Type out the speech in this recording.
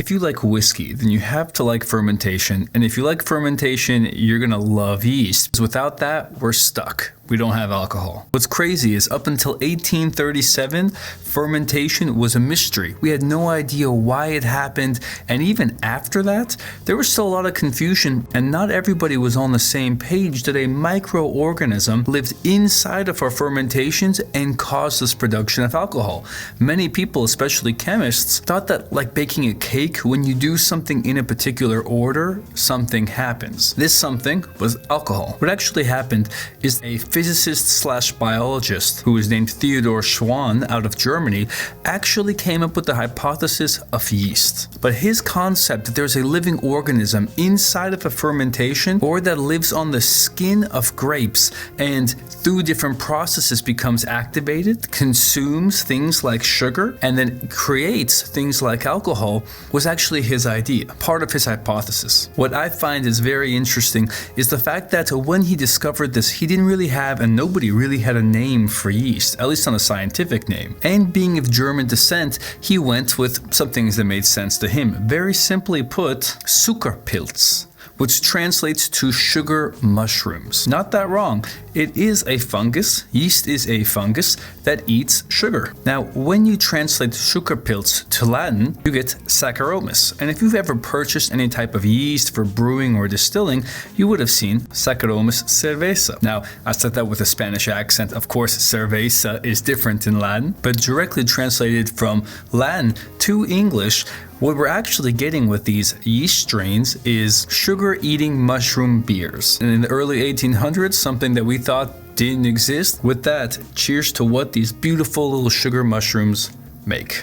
If you like whiskey, then you have to like fermentation. And if you like fermentation, you're going to love yeast. Without that, we're stuck. We don't have alcohol. What's crazy is up until 1837, fermentation was a mystery. We had no idea why it happened. And even after that, there was still a lot of confusion, and not everybody was on the same page that a microorganism lived inside of our fermentations and caused this production of alcohol. Many people, especially chemists, thought that like baking a cake, when you do something in a particular order, something happens. This something was alcohol. What actually happened is a physicist / biologist who was named Theodor Schwann out of Germany actually came up with the hypothesis of yeast. But his concept that there's a living organism inside of a fermentation or that lives on the skin of grapes and through different processes becomes activated, consumes things like sugar, and then creates things like alcohol was actually his idea, part of his hypothesis. What I find is very interesting is the fact that when he discovered this, he didn't really have and nobody really had a name for yeast, at least not a scientific name. And being of German descent, he went with some things that made sense to him. Very simply put, Zuckerpilz, which translates to sugar mushrooms. Not that wrong. It is a fungus. Yeast is a fungus that eats sugar. Now, when you translate Zuckerpilz to Latin, you get Saccharomyces. And if you've ever purchased any type of yeast for brewing or distilling, you would have seen Saccharomyces cerevisiae. Now, I said that with a Spanish accent. Of course, cerveza is different in Latin, but directly translated from Latin to English, what we're actually getting with these yeast strains is sugar-eating mushroom beers. And in the early 1800s, something that we thought didn't exist. With that, cheers to what these beautiful little sugar mushrooms make.